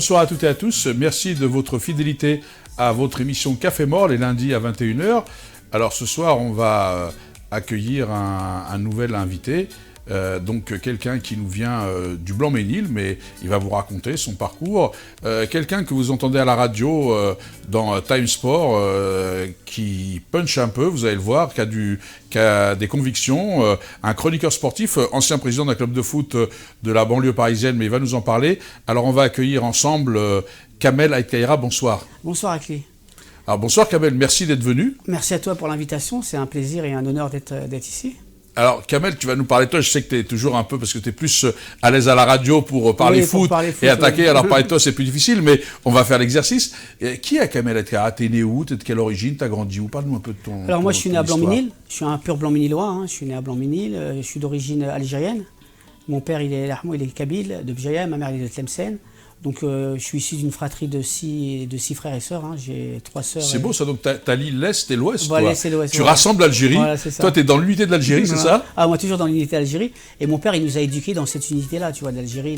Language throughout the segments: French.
bonsoir à toutes et à tous. Merci de votre fidélité à votre émission Café Mort les lundis à 21h. Alors ce soir, on va accueillir un nouvel invité. Donc quelqu'un qui nous vient du Blanc-Mesnil, mais il va vous raconter son parcours. Quelqu'un que vous entendez à la radio dans Time Sport, qui punch un peu, vous allez le voir, qui a des convictions, un chroniqueur sportif, ancien président d'un club de foot de la banlieue parisienne, mais il va nous en parler. Alors on va accueillir ensemble Kamel Aït-Kaïra, bonsoir. Bonsoir Akli. Alors bonsoir Kamel, merci d'être venu. Merci à toi pour l'invitation, c'est un plaisir et un honneur d'être ici. Alors, Kamel, tu vas nous parler de toi. Je sais que tu es toujours un peu, parce que tu es plus à l'aise à la radio pour parler foot et attaquer. Oui. Alors, parler de toi, c'est plus difficile, mais on va faire l'exercice. Qui est Kamel Aït-Kaïra? T'es né où? T'es de quelle origine? T'as grandi où? Parle-nous un peu de ton. Alors, moi, je suis né à Blanc-Mesnil. Je suis un pur Blanc-Mesnilois. Hein. Je suis né à Blanc-Mesnil. Je suis d'origine algérienne. Mon père, il est kabyle, de Bjaïa. Ma mère, elle est de Tlemcen. Donc, je suis issu d'une fratrie de six frères et sœurs. Hein. J'ai 3 sœurs. C'est beau ça, donc t'as l'île l'Est et l'Ouest. Voilà, l'Est et l'Ouest. Tu rassembles l'Algérie. Voilà, toi, t'es dans l'unité de l'Algérie, c'est ça? Ah, moi, toujours dans l'unité de l'Algérie. Et mon père, il nous a éduqués dans cette unité-là. Tu vois, d'Algérie,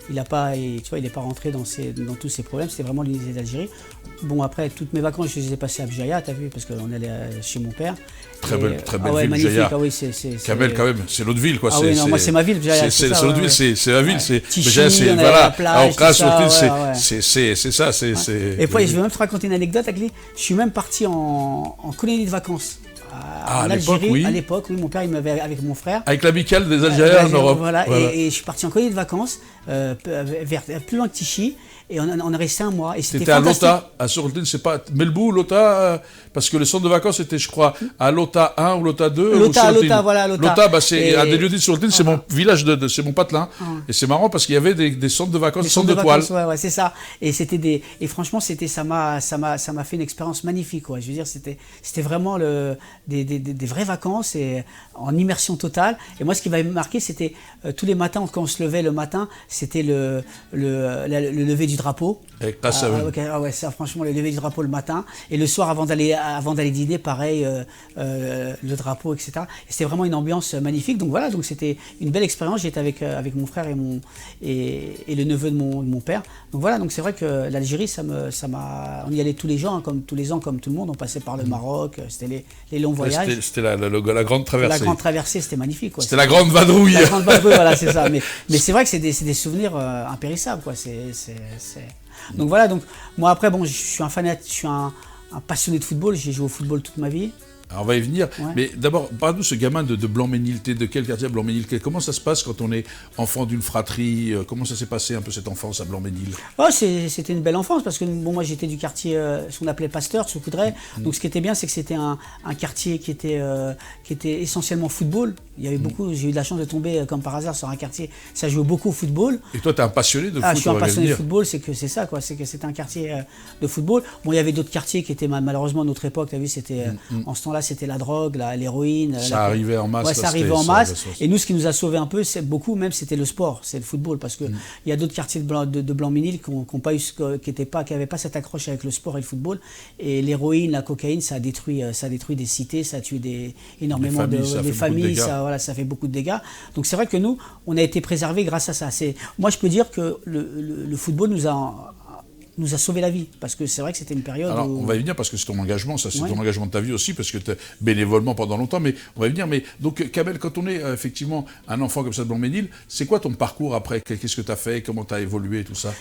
il n'est pas rentré dans tous ces problèmes. C'était vraiment l'unité d'Algérie. Bon, après, toutes mes vacances, je les ai passées à Bjaïa, t'as vu, parce qu'on allait chez mon père. Très belle ville, Bjaïa. Ah oui, Kamel, quand même, c'est l'autre ville, quoi. Ah oui, non, moi, c'est ma ville, Bjaïa. C'est l'autre ville, c'est la ville. Tichy, voilà. C'est ça. Et puis, je vais même te raconter une anecdote, Akli. Je suis même parti en colonie de vacances. En Algérie, à l'époque, oui, mon père, il m'avait avec mon frère. Avec l'amicale des Algériens en Europe. Voilà. Et je suis parti en colonie de vacances, plus loin que Tichy. Et on est resté un mois. C'était à Lota, à Soroltine, c'est pas Melbou, Lota, parce que le centre de vacances était, je crois, à Lota 1 ou Lota 2. Lota, voilà, Lota. Lota, bah, c'est à des lieux dits de Soroltine, c'est mon village, c'est mon patelin. Et c'est marrant parce qu'il y avait des centres de vacances, des centres de toile. Ouais, c'est ça. Et franchement, ça m'a fait une expérience magnifique, quoi. Je veux dire, c'était vraiment des vraies vacances et en immersion totale. Et moi, ce qui m'avait marqué, c'était tous les matins, quand on se levait le matin, c'était le lever du drapeau. Ça, franchement, le lever du drapeau le matin. Et le soir, avant d'aller dîner, pareil, le drapeau, etc. Et c'était vraiment une ambiance magnifique. Donc voilà, c'était une belle expérience. J'étais avec mon frère et le neveu de mon père. Donc voilà, donc c'est vrai que l'Algérie, on y allait tous les ans, comme tous les ans, comme tout le monde. On passait par le Maroc. C'était les longs voyages. C'était la grande traversée. La grande traversée, c'était magnifique. C'était la grande vadrouille. La grande vadrouille, voilà, c'est ça. Mais c'est vrai que c'est des souvenirs impérissables, quoi. Donc voilà, moi après, bon, je suis un passionné de football, j'ai joué au football toute ma vie. Alors on va y venir, ouais. Mais d'abord, parle-nous ce gamin de Blanc-Mesnil, de quel quartier à Blanc-Mesnil? Comment ça se passe quand on est enfant d'une fratrie? Comment ça s'est passé un peu cette enfance à Blanc-Mesnil? C'était une belle enfance parce que bon, moi j'étais du quartier, ce qu'on appelait Pasteur, sous Coudray. Donc ce qui était bien, c'est que c'était un quartier qui était essentiellement football. Il y avait beaucoup, j'ai eu de la chance de tomber comme par hasard sur un quartier, ça jouait beaucoup au football. Et toi, tu es un passionné de football? Je suis un passionné de football, c'est ça, quoi. C'est que c'était un quartier de football. Bon, il y avait d'autres quartiers qui étaient malheureusement à notre époque, tu as vu, c'était en ce temps-là, c'était la drogue, l'héroïne. Ça arrivait en masse. Ouais, ça arrivait en masse. Et nous, ce qui nous a sauvés un peu, c'est c'était le sport, c'est le football, parce que il y a d'autres quartiers de Blanc-Mesnil qui n'avaient pas cette accroche avec le sport et le football. Et l'héroïne, la cocaïne, ça a détruit des cités, ça a tué énormément de familles, ça fait beaucoup de dégâts. Donc c'est vrai que nous, on a été préservés grâce à ça. Moi, je peux dire que le football nous a sauvé la vie, parce que c'est vrai que c'était une période. Alors, on va y venir parce que c'est ton engagement, ça c'est ton engagement de ta vie aussi, parce que tu es bénévolement pendant longtemps, mais on va y venir. Mais donc, Kamel, quand on est effectivement un enfant comme ça de Blanc-Mesnil, c'est quoi ton parcours après? Qu'est-ce que tu as fait? Comment tu as évolué, tout ça?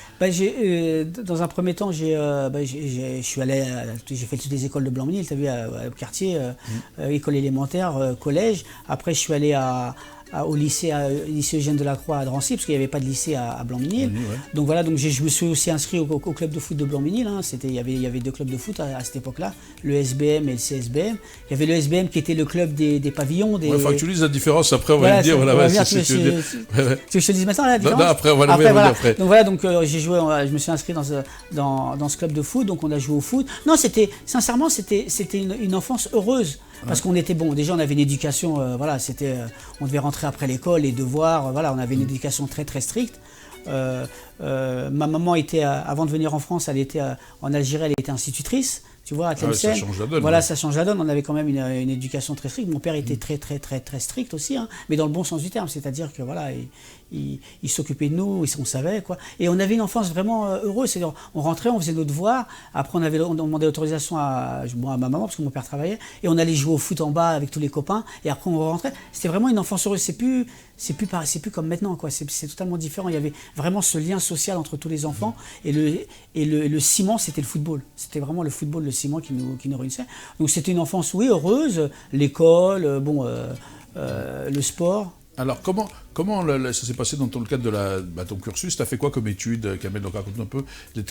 Dans un premier temps, j'ai fait toutes les écoles de Blanc-Mesnil, tu as vu, au quartier, école élémentaire, collège. Après, je suis allé au lycée Eugène Delacroix à Drancy, parce qu'il n'y avait pas de lycée à Blanc-Mesnil. Donc voilà, je me suis aussi inscrit au club de foot de Blanc-Mesnil. Hein. Il y avait 2 clubs de foot à cette époque-là, le SBM et le CSBM. Il y avait le SBM qui était le club des pavillons. Il faut que tu dises la différence, après on va le dire. Tu veux que je te dise maintenant la différence? Non, après, on va le dire après. Donc voilà, je me suis inscrit dans ce club de foot, donc on a joué au foot. Non, sincèrement, c'était une enfance heureuse. Parce qu'on était bon, déjà on avait une éducation, on devait rentrer après l'école, les devoirs, on avait une éducation très très stricte. Ma maman avant de venir en France, elle était en Algérie, elle était institutrice. Tu vois, à Tlemcen, ça change la donne. Voilà, ça change la donne. On avait quand même une éducation très stricte. Mon père était très, très, très, très strict aussi, hein, mais dans le bon sens du terme. C'est-à-dire que voilà, il s'occupait de nous, on savait quoi. Et on avait une enfance vraiment heureuse. C'est-à-dire, on rentrait, on faisait nos devoirs. Après, on demandait l'autorisation à ma maman parce que mon père travaillait, et on allait jouer au foot en bas avec tous les copains. Et après, on rentrait. C'était vraiment une enfance heureuse. C'est plus comme maintenant quoi. C'est totalement différent. Il y avait vraiment ce lien social entre tous les enfants, et le ciment, c'était le football. C'était vraiment le football, le ciment qui nous réunissait. Donc c'était une enfance, oui, heureuse. L'école, le sport. Alors, comment ça s'est passé dans le cadre de ton cursus? Tu as fait quoi comme études, Kamel? Donc, raconte un peu.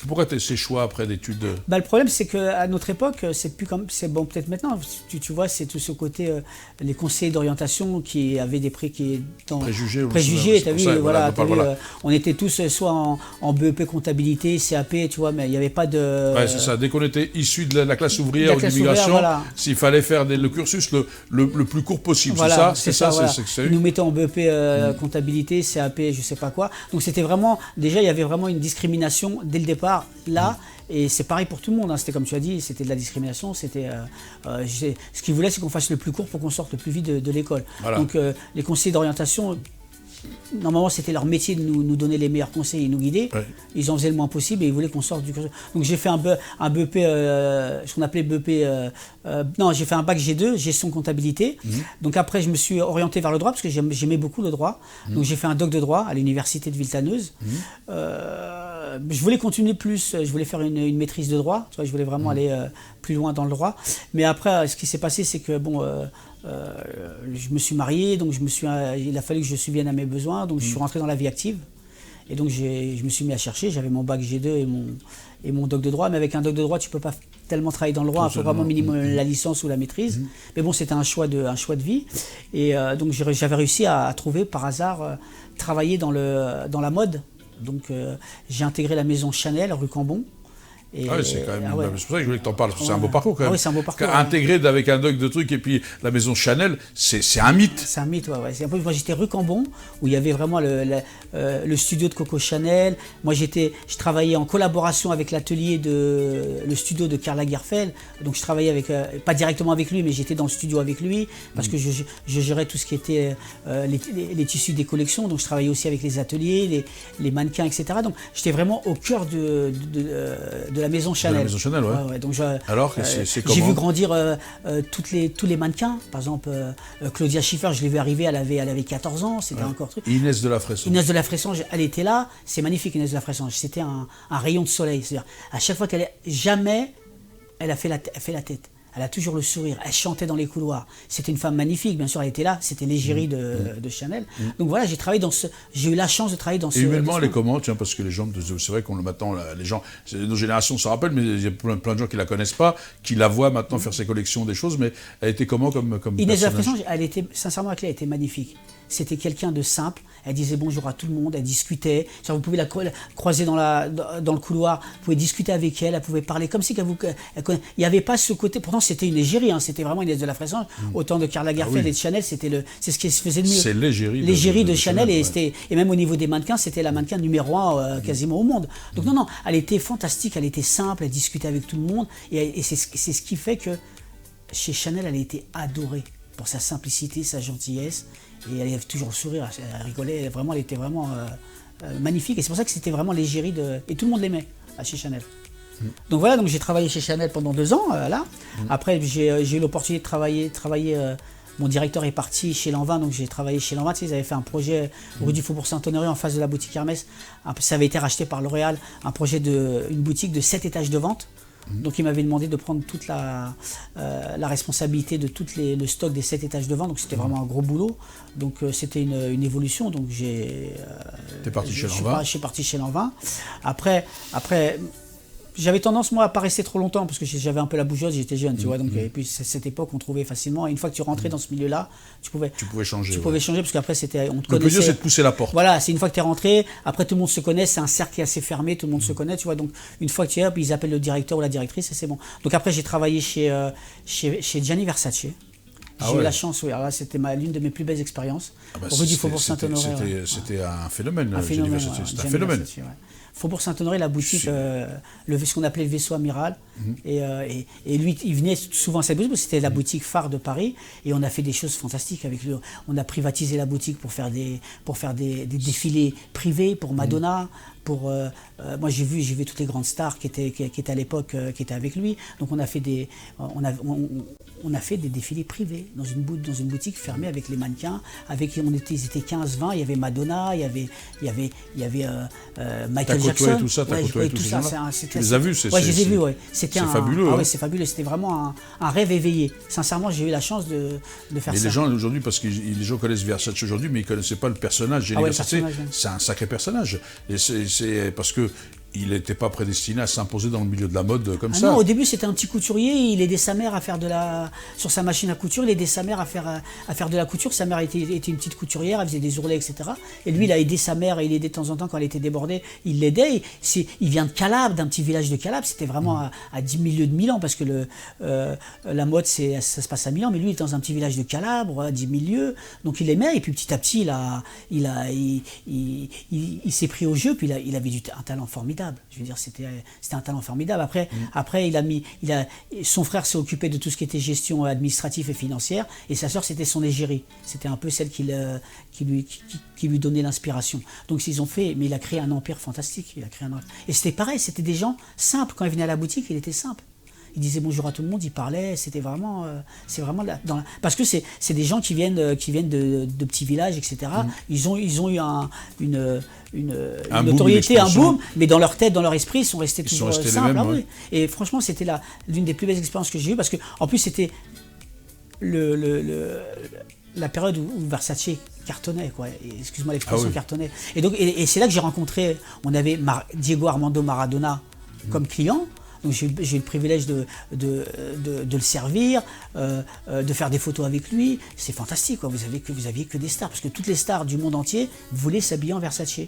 Pourquoi ces choix après d'études? Le problème, c'est qu'à notre époque, c'est plus comme. C'est bon, peut-être maintenant. Tu vois, c'est tout ce côté. Les conseillers d'orientation qui avaient des prix qui. Préjugés, tu as vu, voilà. On était tous soit en BEP comptabilité, CAP, tu vois, mais il n'y avait pas de. Ouais, c'est ça. Dès qu'on était issu de la classe ouvrière ou d'immigration, s'il fallait faire le cursus le plus court possible. Voilà, c'est ça. Ils nous mettaient en BEP comptabilité, CAP, je sais pas quoi. Donc c'était vraiment, déjà il y avait vraiment une discrimination dès le départ là, et c'est pareil pour tout le monde. Hein. C'était comme tu as dit, c'était de la discrimination. C'était ce qu'ils voulaient, c'est qu'on fasse le plus court pour qu'on sorte le plus vite de l'école. Voilà. Donc les conseillers d'orientation, normalement, c'était leur métier de nous donner les meilleurs conseils et nous guider. Ouais. Ils en faisaient le moins possible et ils voulaient qu'on sorte du cursus. Donc j'ai fait un BEP, ce qu'on appelait BEP. J'ai fait un bac G2, gestion comptabilité. Donc après, je me suis orienté vers le droit parce que j'aimais beaucoup le droit. Donc j'ai fait un doc de droit à l'université de Villetaneuse. Je voulais continuer plus. Je voulais faire une maîtrise de droit. Tu vois, je voulais vraiment aller plus loin dans le droit. Mais après, ce qui s'est passé, c'est que je me suis marié, donc il a fallu que je subvienne à mes besoins, donc je suis rentré dans la vie active. Et donc je me suis mis à chercher, j'avais mon bac G2 et mon doc de droit, mais avec un doc de droit, tu ne peux pas tellement travailler dans le droit, il faut vraiment minimum la licence ou la maîtrise. Mais bon, c'était un choix de vie. Et donc j'avais réussi à trouver par hasard, travailler dans la mode. Donc j'ai intégré la maison Chanel, rue Cambon. C'est quand même. C'est pour ça que je voulais que tu en parles. C'est un beau parcours quand même. Oui, c'est un beau parcours. Intégré avec un doc de trucs et puis la maison Chanel, c'est un mythe. C'est un mythe, ouais. Moi, j'étais rue Cambon, où il y avait vraiment le studio de Coco Chanel. Moi, je travaillais en collaboration avec le studio de Karl Lagerfeld. Donc, je travaillais pas directement avec lui, mais j'étais dans le studio avec lui, parce que je gérais tout ce qui était les tissus des collections. Donc, je travaillais aussi avec les ateliers, les mannequins, etc. Donc, j'étais vraiment au cœur de la maison Chanel. La maison Chanel, ouais. Donc alors, c'est comment? J'ai vu grandir tous les mannequins. Par exemple, Claudia Schiffer, je l'ai vu arriver, elle avait 14 ans, c'était encore truc. Inès de la Fressange. Inès de la Fressange, elle était là, c'est magnifique, Inès de la Fressange. C'était un rayon de soleil. C'est-à-dire, à chaque fois jamais elle a fait la tête. Elle a toujours le sourire, elle chantait dans les couloirs. C'était une femme magnifique, bien sûr, elle était là, c'était l'égérie de Chanel. Donc voilà, j'ai eu la chance de travailler dans ce... Et humainement, elle est comment? Tiens, parce que les gens, c'est vrai qu'on le maintenant, les gens, nos générations s'en rappellent, mais il y a plein de gens qui la connaissent pas, qui la voient maintenant faire ses collections, des choses, mais elle était comment comme Inès de la Fressange, sincèrement, avec elle, elle était magnifique. C'était quelqu'un de simple, elle disait bonjour à tout le monde, elle discutait. Vous pouvez la croiser dans le couloir, vous pouvez discuter avec elle, elle pouvait parler comme si il n'y avait pas ce côté, pourtant c'était une égérie, hein, c'était vraiment Inès de la Fressange, autant de Karl Lagerfeld et de Chanel, c'est ce qui se faisait de mieux. C'est l'égérie de Chanel, et même au niveau des mannequins, c'était la mannequin numéro 1 quasiment au monde. Donc non, elle était fantastique, elle était simple, elle discutait avec tout le monde, et c'est ce qui fait que chez Chanel, elle a été adorée pour sa simplicité, sa gentillesse, et elle avait toujours le sourire, elle rigolait, vraiment, elle était vraiment magnifique, et c'est pour ça que c'était vraiment l'égérie et tout le monde l'aimait chez Chanel. Donc voilà, donc j'ai travaillé chez Chanel pendant 2 ans, là. Après, j'ai eu l'opportunité de travailler mon directeur est parti chez Lanvin, donc j'ai travaillé chez Lanvin. Tu sais, ils avaient fait un projet rue du Faubourg Saint-Honoré en face de la boutique Hermès. Ça avait été racheté par L'Oréal, un projet une boutique de 7 étages de vente. Donc il m'avait demandé de prendre toute la responsabilité de le stock des 7 étages de vente. Donc c'était vraiment un gros boulot. Donc c'était une évolution. Donc T'es parti chez Lanvin. Je suis parti chez Lanvin. Après j'avais tendance, moi, à pas rester trop longtemps parce que j'avais un peu la bougeotte, j'étais jeune, tu vois. Donc, et puis, cette époque, on trouvait facilement. Et une fois que tu rentrais dans ce milieu-là, tu pouvais changer. Tu pouvais changer parce qu'après, on te connaissait. Le plus dur, c'est de pousser la porte. Voilà, c'est une fois que tu es rentré, après, tout le monde se connaît, c'est un cercle qui est assez fermé, tout le monde se connaît, tu vois. Donc, une fois que tu es là, ils appellent le directeur ou la directrice et c'est bon. Donc, après, j'ai travaillé chez Gianni Versace. J'ai eu la chance, oui. Alors là, c'était l'une de mes plus belles expériences. Rue du Faubourg Saint-Honoré. C'était un phénomène. C'était un phénomène. Faubourg Saint-Honoré, la boutique, ce qu'on appelait le vaisseau amiral. Et lui, il venait souvent à cette boutique, parce que c'était la boutique phare de Paris. Et on a fait des choses fantastiques avec lui. On a privatisé la boutique pour faire des défilés privés pour Madonna. Moi, j'ai vu toutes les grandes stars qui étaient à l'époque, qui étaient avec lui. Donc, on a fait des défilés privés dans une boutique fermée avec les mannequins. Ils étaient 15-20. Il y avait Madonna, il y avait Michael Jackson. T'as côtoyé tout ça, t'as côtoyé tout ça. Tu les as vus, ouais, je les ai vus, ouais. C'est fabuleux. Ah ouais, c'est fabuleux. C'était vraiment un rêve éveillé. Sincèrement, j'ai eu la chance de faire ça. Mais les gens aujourd'hui, parce que les gens connaissent Versace aujourd'hui, mais ils ne connaissaient pas le personnage. Versace, c'est un sacré personnage. Et c'est parce que il n'était pas prédestiné à s'imposer dans le milieu de la mode comme ça. Non, au début, c'était un petit couturier. Il aidait sa mère à faire sur sa machine à couture. Il aidait sa mère à faire de la couture. Sa mère était une petite couturière. Elle faisait des ourlets, etc. Et lui, il a aidé sa mère. Et il aidait de temps en temps quand elle était débordée. Il l'aidait. Il vient de Calabre, d'un petit village de Calabre. C'était vraiment à 10 milieux de Milan, parce que la mode, ça se passe à Milan. Mais lui, il est dans un petit village de Calabre, à 10 milieux. Donc, il aimait. Et puis, petit à petit, il s'est pris au jeu. Puis, il avait un talent formidable. Je veux dire, c'était un talent formidable. Après, son frère s'est occupé de tout ce qui était gestion administrative et financière, et sa sœur, c'était son égérie. C'était un peu celle qui lui donnait l'inspiration. Donc, ils ont fait, mais il a créé un empire fantastique. Et c'était pareil, c'était des gens simples. Quand il venait à la boutique, il était simple. Il disait bonjour à tout le monde, il parlait, c'était vraiment, parce que c'est des gens qui viennent de petits villages, etc. Ils ont eu une notoriété, un boom, mais dans leur tête, dans leur esprit, ils sont restés toujours simples. Oui. Et franchement, c'était l'une des plus belles expériences que j'ai eues, parce que en plus c'était la période où Versace cartonnait, quoi. Excuse-moi l'expression, cartonnait. Et donc, et c'est là que j'ai rencontré, on avait Diego Armando Maradona comme client. Donc j'ai eu le privilège de le servir, de faire des photos avec lui. C'est fantastique, quoi. Vous aviez que des stars, parce que toutes les stars du monde entier voulaient s'habiller en Versace.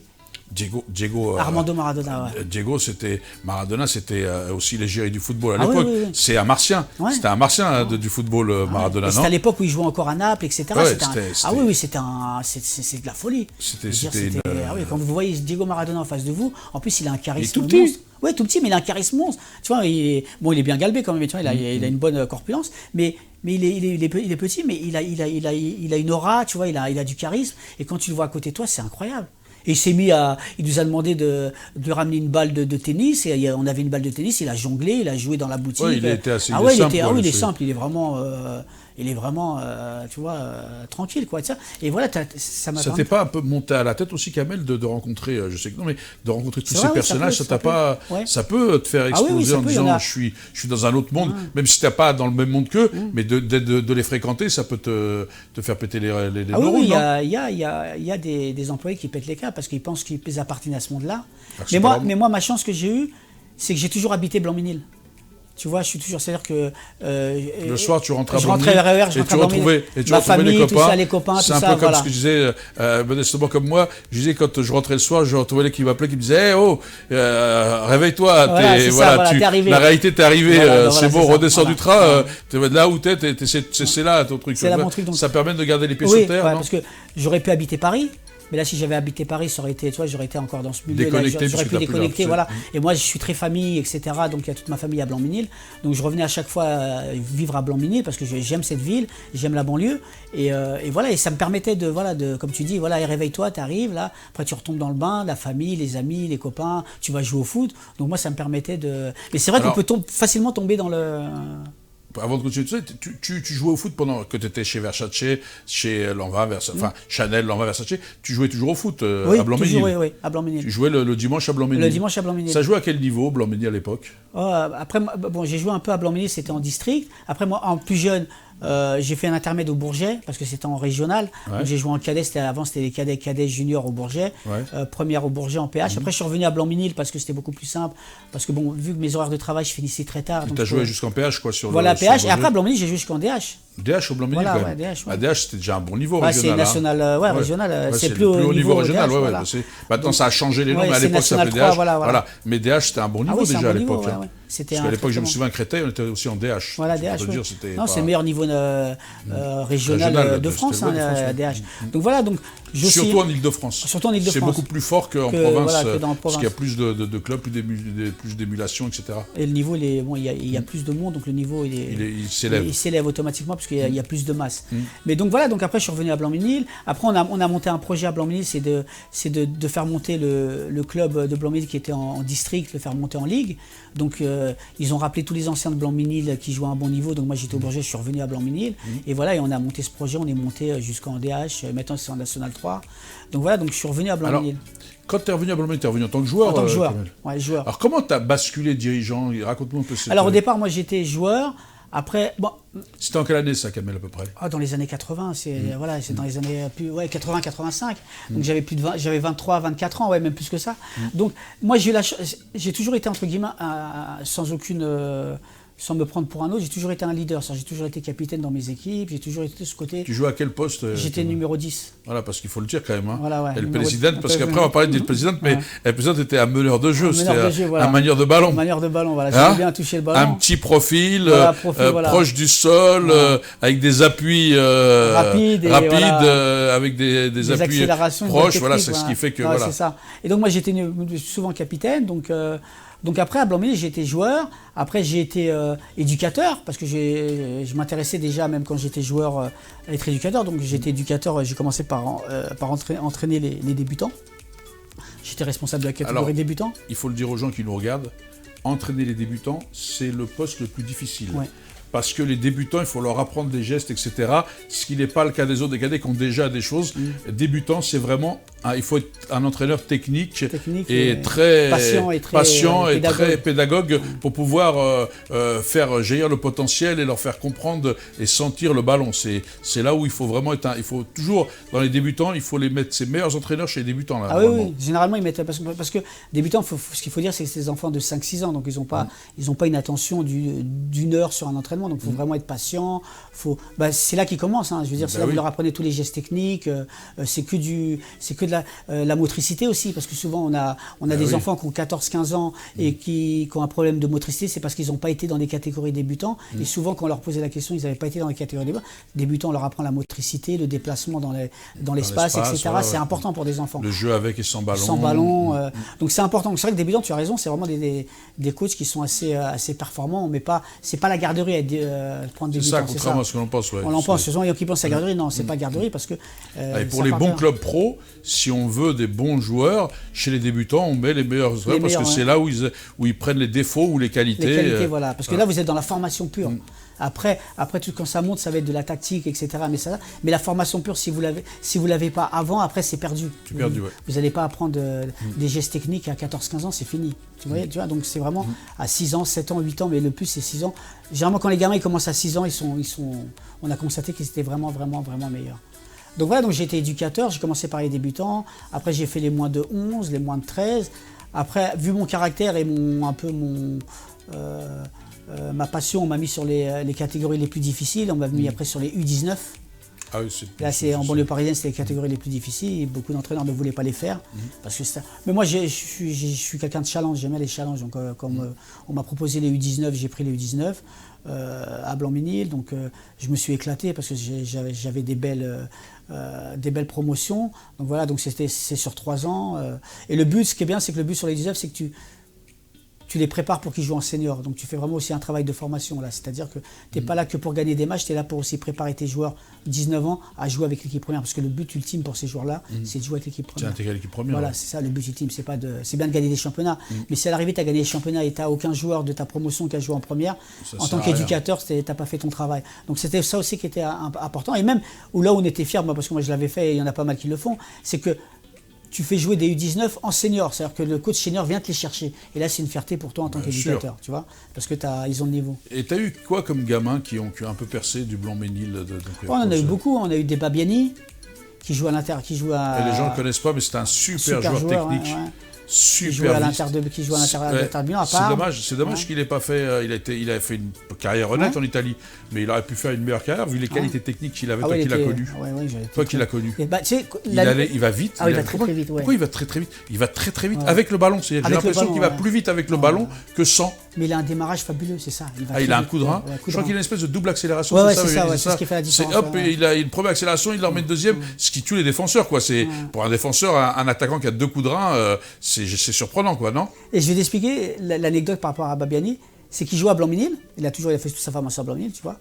Armando Maradona, ouais. Maradona, c'était aussi l'égérie du football à l'époque. Oui. C'est un martien. Ouais. C'était un martien du football, Maradona, non? C'était à l'époque où il jouait encore à Naples, etc. C'est de la folie. Quand vous voyez Diego Maradona en face de vous, en plus il a un charisme monstre. Oui, tout petit, mais il a un charisme monstre. Tu vois, il est bien galbé quand même, tu vois, il a une bonne corpulence, mais il est petit, mais il a une aura, tu vois, il a du charisme, et quand tu le vois à côté de toi, c'est incroyable. Et il nous a demandé de lui ramener une balle de tennis, et on avait une balle de tennis, il a jonglé, il a joué dans la boutique. Ouais, il était assez simple. Il est simple, il est vraiment, tu vois, tranquille, quoi. Et voilà, ça m'a. Ça t'est pas un peu monté à la tête aussi, Kamel, de rencontrer, je sais que non, mais de rencontrer tous ces personnages, ça peut te faire exploser en disant, je suis dans un autre monde, même si t'as pas dans le même monde qu'eux, mais de les fréquenter, ça peut te faire péter les neurones. Oui, il y a des employés qui pètent les câbles parce qu'ils pensent qu'ils appartiennent à ce monde-là. Mais moi, ma chance que j'ai eue, c'est que j'ai toujours habité Blanc-Ménil. Tu vois, je suis toujours, c'est-à-dire que le soir tu rentrais à RER, et tu retrouvais les copains, c'est un peu comme ce que je disais modestement comme moi, je disais quand je rentrais le soir, je retrouvais les qui m'appelaient, qui me disaient réveille-toi, la réalité t'es arrivé, c'est bon, redescends du train, là où t'es, c'est là ton truc. Ça permet de garder les pieds sur terre, parce que j'aurais pu habiter Paris. Mais là, si j'avais habité Paris, ça aurait été, tu vois, j'aurais été encore dans ce milieu. J'aurais pu déconnecter, voilà. Et moi, je suis très famille, etc. Donc, il y a toute ma famille à Blanc-Ménil. Donc, je revenais à chaque fois vivre à Blanc-Ménil parce que j'aime cette ville, j'aime la banlieue. Et voilà, et ça me permettait comme tu dis, voilà, réveille-toi, t'arrives, là. Après, tu retombes dans le bain, la famille, les amis, les copains, tu vas jouer au foot. Donc, moi, ça me permettait de. Mais c'est vrai qu'on peut facilement tomber dans le. Avant de continuer, tu jouais au foot pendant que tu étais chez Versace, chez Lanvin, Chanel, Lanvin, Versace. Tu jouais toujours au foot à Blanc-Ménil. Oui, à Blanc-Ménil. Tu jouais le dimanche à Blanc-Ménil. Le dimanche à Blanc-Ménil. Ça jouait à quel niveau, Blanc-Ménil, à l'époque? Après, j'ai joué un peu à Blanc-Ménil, c'était en district. Après, moi, en plus jeune, j'ai fait un intermède au Bourget parce que c'était en régional. Ouais. Donc j'ai joué en cadet, avant c'était les cadets juniors au Bourget, première au Bourget en PH. Après je suis revenu à Blanc-Ménil parce que c'était beaucoup plus simple. Parce que bon, vu que mes horaires de travail, je finissais très tard. Tu as joué jusqu'en PH quoi sur voilà, PH. Et après à Blanc-Ménil, j'ai joué jusqu'en DH. DH au Blanc-Ménil quand même. DH, à DH c'était déjà un bon niveau régional. C'est national, régional. C'est plus haut niveau régional. Voilà. Maintenant ça a changé les noms, mais à l'époque ça s'appelait DH. Voilà. Mais DH c'était un bon niveau déjà à l'époque. C'était Parce qu'à l'époque, je me souviens, Créteil, on était aussi en DH. Voilà, DH. Dire, non, c'est le meilleur niveau régional de France, DH. Donc voilà, donc surtout en Ile-de-France. Surtout en Ile-de-France. C'est beaucoup plus fort qu'en province, voilà, parce qu'il y a plus de clubs, plus d'émulation, etc. Et le niveau, il y a plus de monde, donc le niveau, il s'élève. Il s'élève automatiquement parce qu'il y a plus de masse. Mais donc voilà, donc après je suis revenu à Blanc-Ménil. Après on a monté un projet à Blanc-Ménil, c'est de faire monter le club de Blanc-Ménil qui était en district, le faire monter en ligue. Donc ils ont rappelé tous les anciens de Blanc-Ménil qui jouaient à un bon niveau. Donc moi j'étais au Bourget, je suis revenu à Blanc-Ménil. Et voilà, et on a monté ce projet, on est monté jusqu'en DH, maintenant c'est en National 3. Donc voilà, donc je suis revenu à Blanc-Ménil. Quand tu es revenu à Blanc-Ménil, tu es revenu en tant que joueur? En tant que joueur, ouais, joueur. Alors comment tu as basculé dirigeant? Raconte-moi un peu cette... Alors au départ, moi j'étais joueur. Après, bon. C'était en quelle année ça, Kamel, à peu près? Dans les années 80, c'est dans les années 80-85. Donc j'avais 23, 24 ans, ouais, même plus que ça. Donc moi j'ai toujours été entre guillemets sans me prendre pour un autre, j'ai toujours été un leader. J'ai toujours été capitaine dans mes équipes, j'ai toujours été de ce côté. Tu jouais à quel poste? J'étais numéro 10. Voilà, parce qu'il faut le dire quand même. Hein. Voilà, ouais, et le président, parce qu'après on va parler du président, mais le président était un meneur de jeu, c'était un manière de ballon. Manière de ballon, voilà. J'aimais bien toucher le ballon. Un petit profil, proche du sol, avec des appuis rapides, avec des appuis proches. Voilà, c'est ce qui fait que... C'est ça. Et donc moi j'étais souvent capitaine, donc après, à Blanc-Ménil, j'ai été joueur. Après, j'ai été éducateur, parce que je m'intéressais déjà, même quand j'étais joueur, à être éducateur. Donc j'ai été éducateur, j'ai commencé par entraîner les débutants. J'étais responsable de la catégorie débutants. Il faut le dire aux gens qui nous regardent, entraîner les débutants, c'est le poste le plus difficile. Ouais. Parce que les débutants, il faut leur apprendre des gestes, etc. Ce qui n'est pas le cas des autres, des cadets qui ont déjà des choses. Débutants, c'est vraiment... il faut être un entraîneur technique et très patient et très pédagogue pour pouvoir faire jaillir le potentiel et leur faire comprendre et sentir le ballon. C'est là où il faut vraiment être... Il faut toujours, dans les débutants, il faut les mettre ses meilleurs entraîneurs chez les débutants. Là, oui. Généralement, ils mettent... Parce que débutants, ce qu'il faut dire, c'est que c'est des enfants de 5-6 ans. Donc, ils n'ont pas une attention d'une heure sur un entraînement. Donc il faut vraiment être patient. C'est là qu'ils commencent. Je veux dire, c'est là que vous leur apprenez tous les gestes techniques. C'est que de la motricité aussi, parce que souvent on a des enfants qui ont 14-15 ans et qui ont un problème de motricité, c'est parce qu'ils n'ont pas été dans les catégories débutants. Et souvent quand on leur posait la question, ils n'avaient pas été dans les catégories débutants. On leur apprend la motricité, le déplacement dans l'espace, etc. Voilà, c'est important pour des enfants. Le jeu avec et sans ballon. Sans ballon. Donc c'est important. C'est vrai que débutants, tu as raison, c'est vraiment des coachs qui sont assez performants. Mais c'est pas la garderie prendre des débutants. C'est ça, contrairement à ce que l'on pense. On en pense. Ce sont les gens qui pensent à la garderie. Non, c'est pas garderie parce que... et pour les bons clubs pro, si on veut des bons joueurs, chez les débutants, on met les meilleurs joueurs parce que c'est là où ils prennent les défaux ou les qualités. Les qualités, voilà. Parce que là, vous êtes dans la formation pure. Après tout, quand ça monte, ça va être de la tactique, etc. Mais la formation pure, si vous l'avez pas avant, après, c'est perdu. C'est perdu, ouais. Vous n'allez pas apprendre des gestes techniques à 14-15 ans, c'est fini. Tu vois, donc c'est vraiment à 6 ans, 7 ans, 8 ans, mais le plus, c'est 6 ans. Généralement, quand les gamins ils commencent à 6 ans, on a constaté qu'ils étaient vraiment, vraiment, vraiment meilleurs. Donc voilà, donc j'ai été éducateur, j'ai commencé par les débutants, après j'ai fait les moins de 11, les moins de 13. Après, vu mon caractère et ma passion, on m'a mis sur les catégories les plus difficiles, on m'a mis après sur les U19. Ah oui, là, c'est en banlieue parisienne, c'est les catégories les plus difficiles et beaucoup d'entraîneurs ne voulaient pas les faire. Parce que mais moi, je suis quelqu'un de challenge, j'aimais les challenges. Donc, comme on m'a proposé les U19, j'ai pris les U19 à Blanc-Ménil. Donc, je me suis éclaté parce que j'avais des belles promotions. Donc voilà, donc c'est sur 3 ans. Et le but, ce qui est bien, c'est que le but sur les 19, c'est que tu les prépares pour qu'ils jouent en senior. Donc tu fais vraiment aussi un travail de formation là. C'est-à-dire que tu n'es pas là que pour gagner des matchs, tu es là pour aussi préparer tes joueurs 19 ans à jouer avec l'équipe première. Parce que le but ultime pour ces joueurs-là, c'est de jouer avec l'équipe première. C'est intégrer l'équipe première. Voilà, c'est ça le but ultime. C'est bien de gagner des championnats. Mais si à l'arrivée tu as gagné les championnats et tu n'as aucun joueur de ta promotion qui a joué en première, en tant qu'éducateur, tu n'as pas fait ton travail. Donc c'était ça aussi qui était important. Et même là où on était fiers, moi, parce que moi je l'avais fait et il y en a pas mal qui le font, c'est que tu fais jouer des U19 en senior, c'est-à-dire que le coach senior vient te les chercher. Et là, c'est une fierté pour toi en tant qu'éducateur, tu vois, parce que ils ont le niveau. Et tu as eu quoi comme gamins qui ont un peu percé du Blanc-Ménil on en a eu beaucoup, on a eu des Babiani qui jouent à l'Inter, qui jouent à... Et les gens ne le connaissent pas, mais c'est un super joueur technique. Ouais. Super qui joue à l'Inter de Milan à part. C'est dommage qu'il n'ait pas fait. Il a fait une carrière honnête en Italie, mais il aurait pu faire une meilleure carrière vu les qualités techniques qu'il avait. Toi qui l'as connu. Toi qui l'as connu. Il va vite. Il va très vite. Pourquoi il va très vite? Il va très vite avec le ballon. J'ai l'impression qu'il va plus vite avec le ballon que sans. Mais il a un démarrage fabuleux, c'est ça. Il a un coup de rein. Je crois qu'il a une espèce de double accélération. Ouais, c'est ça, c'est ce qui fait la différence. C'est hop, il a une première accélération, il leur met une deuxième, ce qui tue les défenseurs, quoi. C'est pour un défenseur, un attaquant qui a 2 coups de rein, c'est surprenant, quoi, non? Et je vais t'expliquer l'anecdote par rapport à Babiani, c'est qu'il joue à Blanc-Ménil. Il a fait toute sa formation à Blanc-Ménil, tu vois.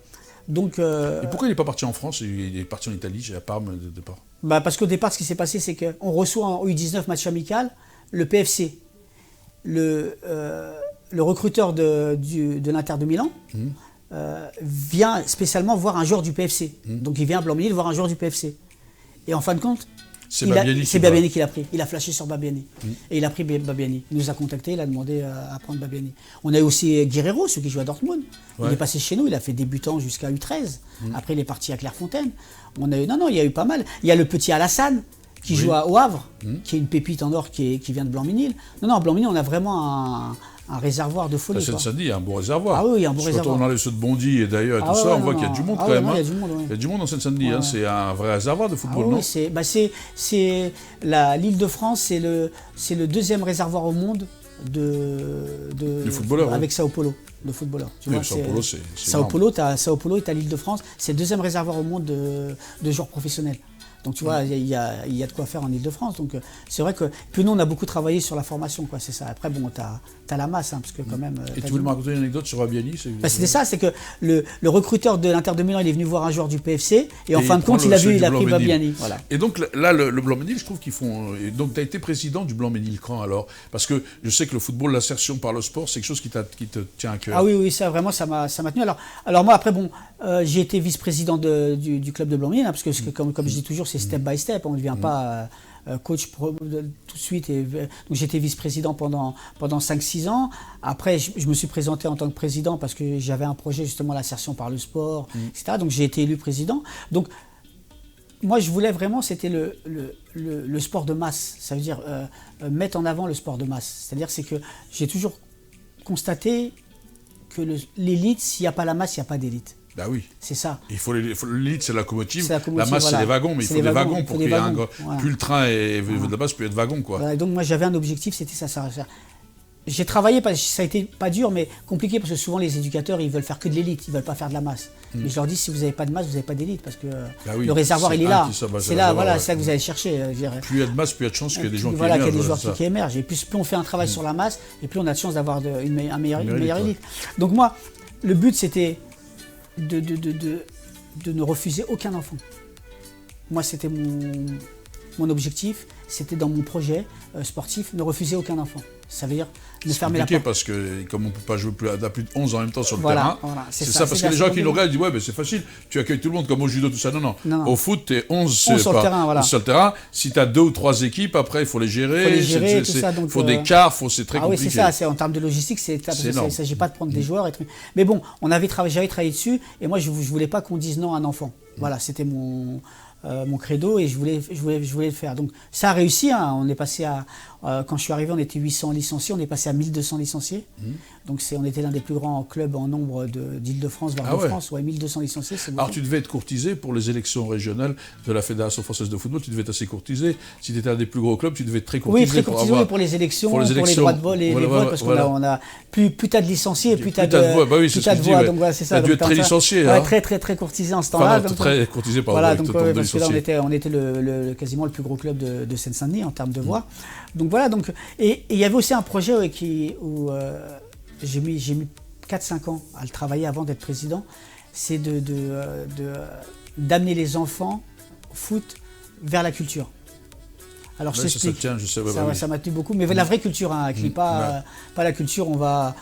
Donc, et pourquoi il n'est pas parti en France? Il est parti en Italie, à Parme de départ. Parce qu'au départ, ce qui s'est passé, c'est qu'on reçoit en U19 match amical le PFC. Le recruteur de l'Inter de Milan vient spécialement voir un joueur du PFC. Donc il vient à Blanc-Ménil voir un joueur du PFC. Et en fin de compte, c'est Babiani qui l'a pris. Il a flashé sur Babiani. Et il a pris Babiani. Il nous a contactés, il a demandé à prendre Babiani. On a eu aussi Guerreiro, celui qui joue à Dortmund. Il est passé chez nous, il a fait débutant jusqu'à U13. Après, il est parti à Clairefontaine. Il y a eu pas mal. Il y a le petit Alassane qui joue au Havre, qui est une pépite en or qui vient de Blanc-Ménil. Blanc-Ménil, on a vraiment un réservoir de folie. La Seine-Saint-Denis, il y a un bon réservoir. Ah oui, il y a un bon réservoir. Quand on enlève ceux de Bondy et d'ailleurs tout ça, on voit qu'il y a du monde quand même. Il y a du monde en Seine-Saint-Denis, c'est un vrai réservoir de football, non? C'est l'Île-de-France, c'est le deuxième réservoir au monde de footballeurs. Avec Sao Paulo, de footballeurs. Sao Paulo, c'est Sao Paulo est à l'Île-de-France, c'est le deuxième réservoir au monde de joueurs professionnels. Donc tu vois, il y a de quoi faire en Ile-de-France. Donc c'est vrai que... Puis nous, on a beaucoup travaillé sur la formation, quoi, c'est ça. Après, bon, t'as la masse, parce que quand même... Et tu voulais me raconter une anecdote sur Babiani? C'était ça, c'est que le recruteur de l'Inter de Milan, il est venu voir un joueur du PFC, et en fin de compte, il a pris Babiani. Voilà. Et donc là, le Blanc-Ménil, je trouve qu'ils font... Et donc tu as été président du Blanc-Ménil quand alors? Parce que je sais que le football, l'insertion par le sport, c'est quelque chose qui te tient à cœur. Ah oui, ça vraiment, ça m'a tenu. Alors moi, après, bon, j'ai été vice-président du club de Blanc-Ménil, parce que comme je dis toujours, c'est step by step, on ne devient pas coach tout de suite. Donc j'étais vice-président pendant 5-6 ans. Après, je me suis présenté en tant que président parce que j'avais un projet justement l'insertion par le sport, etc. Donc j'ai été élu président. Donc moi, je voulais vraiment, c'était le sport de masse. Ça veut dire mettre en avant le sport de masse. C'est-à-dire que j'ai toujours constaté que l'élite, s'il n'y a pas la masse, il n'y a pas d'élite. Bah oui. C'est ça. L'élite, c'est la locomotive. La masse, c'est les wagons, mais il faut des wagons pour qu'il y ait plus le train et de la base, plus il y a de wagons, quoi. Voilà, et donc moi, j'avais un objectif, c'était ça. J'ai travaillé, ça a été pas dur, mais compliqué, parce que souvent les éducateurs, ils veulent faire que de l'élite, ils veulent pas faire de la masse. Mais je leur dis, si vous n'avez pas de masse, vous n'avez pas d'élite, parce que le réservoir, il est là. C'est là, voilà, c'est ça que vous allez chercher. Plus il y a de masse, plus il y a de chances qu'il y ait des gens qui émergent. Voilà, qu'il y a des joueurs qui émergent. Et plus on fait un travail sur la masse, et plus on a de chances d'avoir une meilleure élite. Donc moi, le but, c'était de ne refuser aucun enfant. Moi, c'était mon objectif, c'était dans mon projet sportif, ne refuser aucun enfant. Ça veut dire ne fermer la porte. C'est compliqué parce que comme on ne peut pas jouer à plus de 11 en même temps sur le terrain, c'est ça, parce que les gens qui nous regardent disent « ouais, mais c'est facile, tu accueilles tout le monde comme au judo, tout ça ». Non. Au foot, tu es 11 sur le terrain. Si tu as 2 ou 3 équipes, après, il faut les gérer. Il faut des quarts, c'est très compliqué. Oui, c'est ça, en termes de logistique, il ne s'agit pas de prendre des joueurs. Mais bon, j'avais travaillé dessus, et moi, je ne voulais pas qu'on dise non à un enfant. Voilà, c'était mon credo, et je voulais le faire. Donc ça a réussi, hein. On est passé quand je suis arrivé, on était 800 licenciés, on est passé à 1200 licenciés. Donc on était l'un des plus grands clubs en nombre d'Île-de-France, voire de France. 1200 licenciés, c'est beaucoup. Alors tu devais être courtisé pour les élections régionales de la Fédération française de football, tu devais être assez courtisé. Si tu étais un des plus gros clubs, tu devais être très courtisé. Oui, très courtisé pour les élections, pour les droits de vol et les votes, parce qu'on a plus tu as de licenciés, plus tu as de voix. Bah oui, c'est ce que je dis. Donc voilà, c'est ça. Tu as dû être très licencié. Très courtisé en ce temps-là. Très courtisé par voilà, donc parce que là on était quasiment le plus gros club de Seine-Saint-Denis en termes de voix. Donc voilà, et il y avait aussi un projet où j'ai mis 4-5 ans à le travailler avant d'être président, c'est d'amener les enfants au foot vers la culture. Alors ça tient, je sais. Ça m'a tenu beaucoup, mais la vraie culture, hein, pas la culture, pas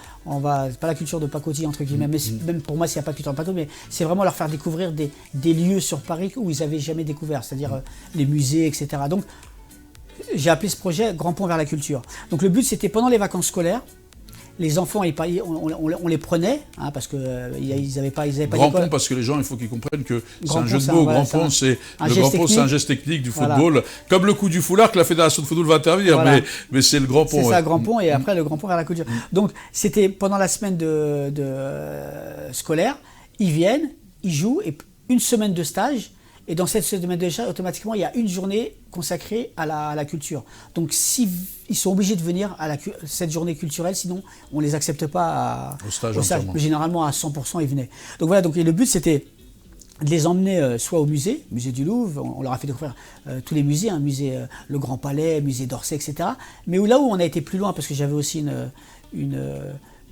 la culture de pacotille entre guillemets, mais même pour moi s'il n'y a pas de culture de pacotille, mais c'est vraiment leur faire découvrir des lieux sur Paris où ils n'avaient jamais découvert, c'est-à-dire les musées, etc. Donc j'ai appelé ce projet Grand Pont vers la culture. Donc le but c'était pendant les vacances scolaires, les enfants, on les prenait, hein, parce qu'ils n'avaient pas d'école. Grand pont, parce que les gens, il faut qu'ils comprennent que c'est un jeu de mots. Grand pont, c'est un geste technique du football. Comme le coup du foulard que la Fédération de football va intervenir, mais c'est le grand pont. C'est ça, grand pont, et après le grand pont vers la culture. Donc c'était pendant la semaine scolaire, ils viennent, ils jouent, et une semaine de stage, Et dans cette semaine de chat, automatiquement, il y a une journée consacrée à la culture. Donc, si ils sont obligés de venir à cette journée culturelle, sinon on ne les accepte pas au stage. Généralement, à 100%, ils venaient. Donc voilà, et le but, c'était de les emmener soit au musée du Louvre, on leur a fait découvrir tous les musées, musée le Grand Palais, musée d'Orsay, etc. Mais là où on a été plus loin, parce que j'avais aussi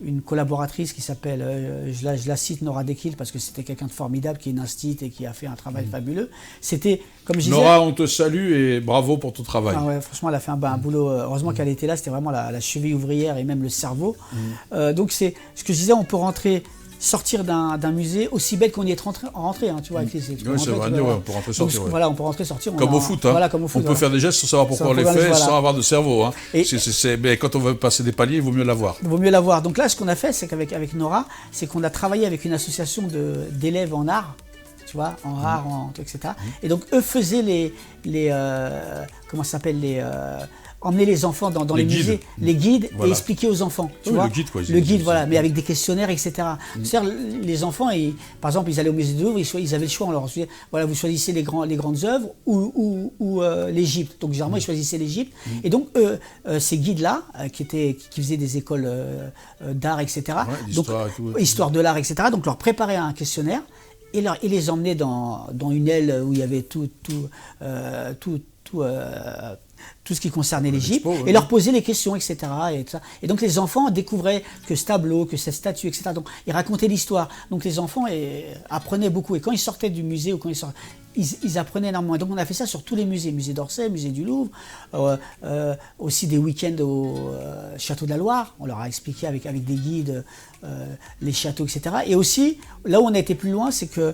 une collaboratrice qui s'appelle, je la cite, Nora Dekil, parce que c'était quelqu'un de formidable, qui est une instite et qui a fait un travail fabuleux. C'était, comme je disais... Nora, on te salue et bravo pour ton travail. Ah ouais, franchement, elle a fait un boulot. Heureusement qu'elle était là, c'était vraiment la cheville ouvrière et même le cerveau. Donc c'est ce que je disais, on peut sortir d'un musée aussi bête qu'on y est rentré, tu vois. Oui, c'est vrai, on peut rentrer, sortir. Donc, voilà, on peut rentrer, sortir. Comme au foot, hein. Voilà, comme au foot, on peut faire des gestes sans savoir pourquoi on les fait, sans avoir de cerveau. Hein. Mais quand on veut passer des paliers, il vaut mieux l'avoir. Il vaut mieux l'avoir. Donc là, ce qu'on a fait, c'est qu'avec Nora, c'est qu'on a travaillé avec une association d'élèves en art, tu vois, en art, etc. Et donc, eux faisaient comment ça s'appelle, emmener les enfants dans les musées, les guides, voilà. Et expliquer aux enfants. Tu vois, le guide, voilà, mais avec des questionnaires, etc. C'est-à-dire, les enfants, par exemple, ils allaient au musée de Louvre, ils avaient le choix. On leur disait, voilà, vous choisissez les grandes œuvres ou l'Égypte. Donc, généralement, ils choisissaient l'Égypte. Et donc, ces guides-là, qui faisaient des écoles d'art, etc. Ouais, donc, histoire de l'art, etc. Donc, leur préparaient un questionnaire et les emmenaient dans une aile où il y avait tout ce qui concernait l'Égypte, et leur poser les questions, etc. Et donc les enfants découvraient que ce tableau, que cette statue, etc. Donc ils racontaient l'histoire. Donc les enfants apprenaient beaucoup. Et quand ils sortaient du musée, ils apprenaient énormément. Et donc on a fait ça sur tous les musées. Musée d'Orsay, musée du Louvre, aussi des week-ends au Château de la Loire. On leur a expliqué avec des guides les châteaux, etc. Et aussi, là où on a été plus loin, c'est que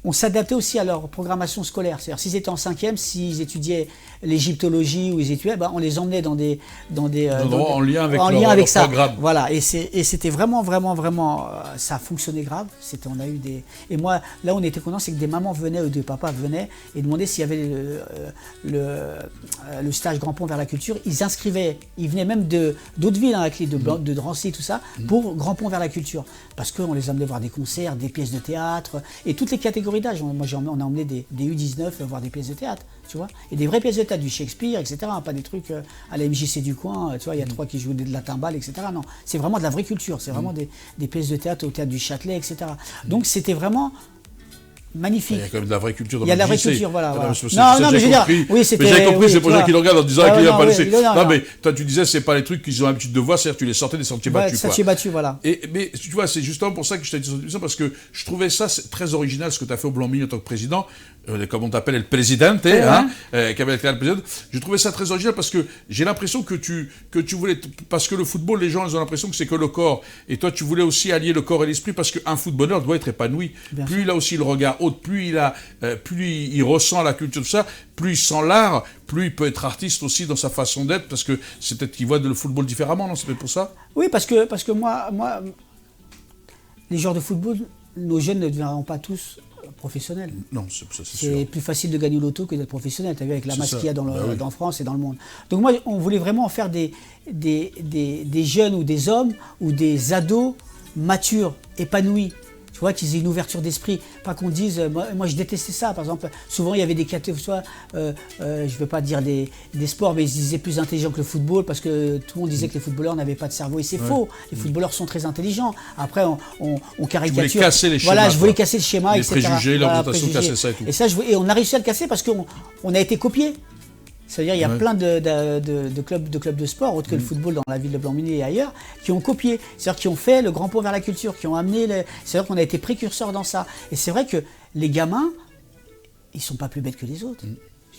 on s'adaptait aussi à leur programmation scolaire. C'est-à-dire, s'ils étaient en 5e, s'ils étudiaient l'égyptologie ou ils étudiaient, on les emmenait dans des en lien avec ça. Programme. Voilà, et c'était vraiment, ça a fonctionné grave. On a eu et moi, là où on était content, c'est que des mamans venaient ou des papas venaient et demandaient s'il y avait le stage Grand Pont vers la culture. Ils inscrivaient, ils venaient même d'autres villes, de Drancy, tout ça, pour Grand Pont vers la culture. Parce qu'on les emmenait voir des concerts, des pièces de théâtre et toutes les catégories d'âge. Moi, on a emmené des U19 voir des pièces de théâtre, tu vois, et des vraies pièces de théâtre, du Shakespeare, etc. Pas des trucs à la MJC du coin, tu vois, il y a trois qui jouent de la timbale, etc. Non, c'est vraiment de la vraie culture, c'est vraiment des pièces de théâtre au théâtre du Châtelet, etc. Donc c'était vraiment magnifique. Il y a quand même de la vraie culture dans le Il y a de la vraie JC. culture, voilà. Non, mais je veux dire, oui, c'était... Mais j'ai compris, c'est pour ça qu'ils le regardent en disant qu'il n'a pas laissé. Non, mais toi, tu disais, c'est pas les trucs qu'ils ont l'habitude de voir, c'est-à-dire tu les sortais des sentiers battus. Sentiers battus, voilà. Mais tu vois, c'est justement pour ça que je t'ai dit ça, parce que je trouvais ça très original, ce que tu as fait au Blanc-Mini en tant que président, comme on t'appelle, le presidente, qui avait été le président. Je trouvais ça très original parce que j'ai l'impression que tu voulais, parce que le football, les gens, ils ont l'impression que c'est que le corps. Et toi, tu voulais aussi allier le corps et l'esprit parce qu'un footballeur doit être épanoui. Plus il a aussi le regard haut, plus il ressent la culture de ça, plus il sent l'art, plus il peut être artiste aussi dans sa façon d'être, parce que c'est peut-être qu'il voit le football différemment, non? C'est peut-être pour ça? Oui, parce que moi, les joueurs de football, nos jeunes ne deviendront pas tous professionnels. Non, c'est sûr. C'est plus facile de gagner au loto que d'être professionnel, tu as vu, avec la masse qu'il y a dans France et dans le monde. Donc moi, on voulait vraiment en faire des jeunes ou des hommes ou des ados matures, épanouis. Tu vois, qu'ils aient une ouverture d'esprit, pas qu'on dise, moi je détestais ça, par exemple, souvent il y avait des catégories, je ne veux pas dire des sports, mais ils se disaient plus intelligents que le football, parce que tout le monde disait que les footballeurs n'avaient pas de cerveau, et c'est faux, les footballeurs sont très intelligents. Après on caricature. Je voulais casser les schémas. Voilà, je voulais casser le schéma, les etc. Préjugés, l'orientation, casser ça et tout. Et on a réussi à le casser parce qu'on a été copiés. C'est-à-dire il y a plein de clubs de sport, autres que le football dans la ville de Blanc-Mini et ailleurs, qui ont copié. C'est-à-dire qui ont fait le grand pont vers la culture, qui ont amené... C'est-à-dire qu'on a été précurseurs dans ça. Et c'est vrai que les gamins, ils ne sont pas plus bêtes que les autres.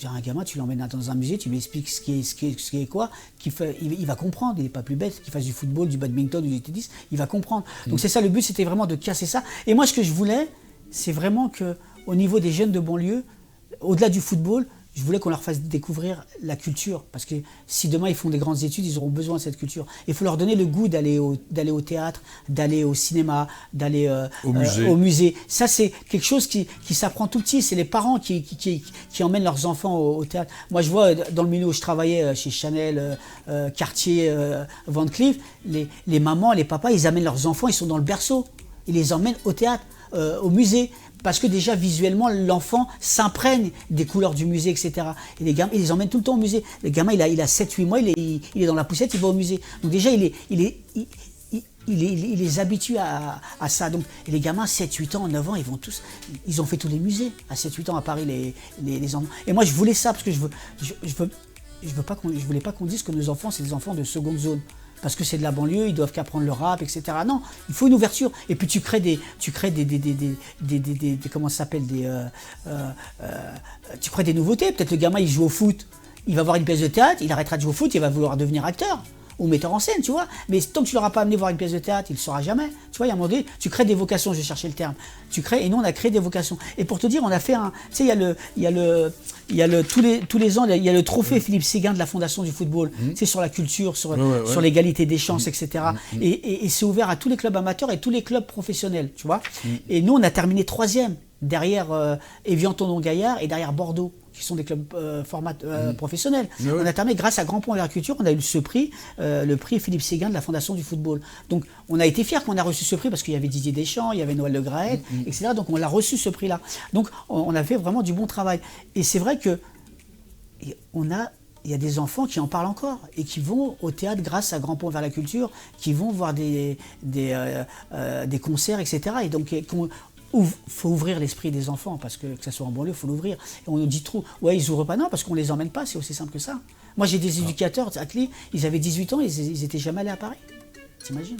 Un gamin, tu l'emmènes dans un musée, tu lui expliques ce qui est quoi, il va comprendre, il n'est pas plus bête, qu'il fasse du football, du badminton ou du tennis, il va comprendre. Donc c'est ça, le but, c'était vraiment de casser ça. Et moi, ce que je voulais, c'est vraiment qu'au niveau des jeunes de banlieue, au-delà du football, je voulais qu'on leur fasse découvrir la culture, parce que si demain ils font des grandes études, ils auront besoin de cette culture. Il faut leur donner le goût d'aller au théâtre, d'aller au cinéma, d'aller au musée. Ça, c'est quelque chose qui s'apprend tout petit. C'est les parents qui emmènent leurs enfants au théâtre. Moi, je vois dans le milieu où je travaillais, chez Chanel, Cartier, Van Cleef, les mamans, les papas, ils amènent leurs enfants, ils sont dans le berceau. Ils les emmènent au théâtre, au musée. parce que déjà visuellement l'enfant s'imprègne des couleurs du musée, etc. Et les gamins, ils les emmènent tout le temps au musée. Le gamin, il a 7-8 mois, il est dans la poussette, il va au musée. Donc déjà, il les habitue à ça. Donc, et les gamins, 7-8 ans, 9 ans, ils ont fait tous les musées à 7-8 ans à Paris, les enfants. Et moi, je voulais ça parce que je voulais pas qu'on dise que nos enfants, c'est des enfants de seconde zone. Parce que c'est de la banlieue, ils doivent qu'apprendre le rap, etc. Non, il faut une ouverture. Et puis tu crées comment ça s'appelle, tu crées des nouveautés. Peut-être le gamin, il joue au foot, il va voir une pièce de théâtre, il arrêtera de jouer au foot, il va vouloir devenir acteur ou metteur en scène, tu vois. Mais tant que tu ne l'auras pas amené voir une pièce de théâtre, il ne le saura jamais. Tu vois, il y a un moment donné, tu crées des vocations, je vais chercher le terme. Et nous, on a créé des vocations. Et pour te dire, on a fait tu sais, tous les ans, il y a le trophée Philippe Séguin de la Fondation du football. C'est sur la culture, sur l'égalité des chances, etc. Et c'est ouvert à tous les clubs amateurs et tous les clubs professionnels, tu vois. Et nous, on a terminé 3e derrière Évian-Tonon-Gaillard et derrière Bordeaux, qui sont des clubs professionnels. On a terminé grâce à Grand Pont vers la Culture, on a eu ce prix, le prix Philippe Séguin de la Fondation du football. Donc on a été fiers qu'on a reçu ce prix parce qu'il y avait Didier Deschamps, il y avait Noël Le Graët, etc. Donc on l'a reçu ce prix-là. Donc on a fait vraiment du bon travail. Et c'est vrai que il y a des enfants qui en parlent encore et qui vont au théâtre grâce à Grand Pont vers la Culture, qui vont voir des concerts, etc. Et donc il faut ouvrir l'esprit des enfants, parce que ça soit en banlieue, il faut l'ouvrir. Et on nous dit trop, ouais, ils ouvrent pas, non, parce qu'on les emmène pas, c'est aussi simple que ça. Moi, j'ai des éducateurs à Clé, ils avaient 18 ans, ils étaient jamais allés à Paris. T'imagines?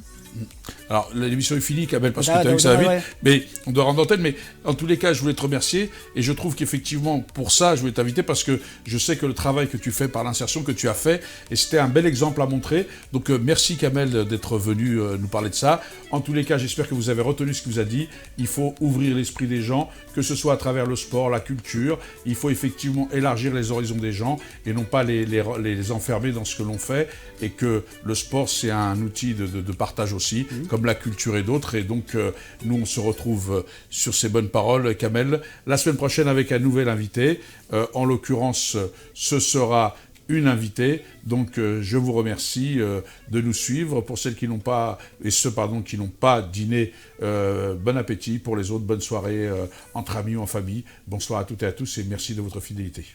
Alors, l'émission est finie, Kamel, parce que tu as vu que ça va vite, mais on doit rendre l'antenne. Mais en tous les cas, je voulais te remercier, et je trouve qu'effectivement, pour ça, je voulais t'inviter, parce que je sais que le travail que tu fais par l'insertion, que tu as fait, et c'était un bel exemple à montrer. Donc, merci, Kamel, d'être venu nous parler de ça. En tous les cas, j'espère que vous avez retenu ce qu'il vous a dit. Il faut ouvrir l'esprit des gens, que ce soit à travers le sport, la culture. Il faut effectivement élargir les horizons des gens, et non pas les enfermer dans ce que l'on fait, et que le sport, c'est un outil de partage aussi, comme la culture et d'autres. Et donc, nous, on se retrouve sur ces bonnes paroles, Kamel, la semaine prochaine avec un nouvel invité. En l'occurrence, ce sera une invitée. Donc, je vous remercie de nous suivre. Pour celles qui n'ont pas, qui n'ont pas dîné, bon appétit. Pour les autres, bonne soirée entre amis ou en famille. Bonsoir à toutes et à tous et merci de votre fidélité.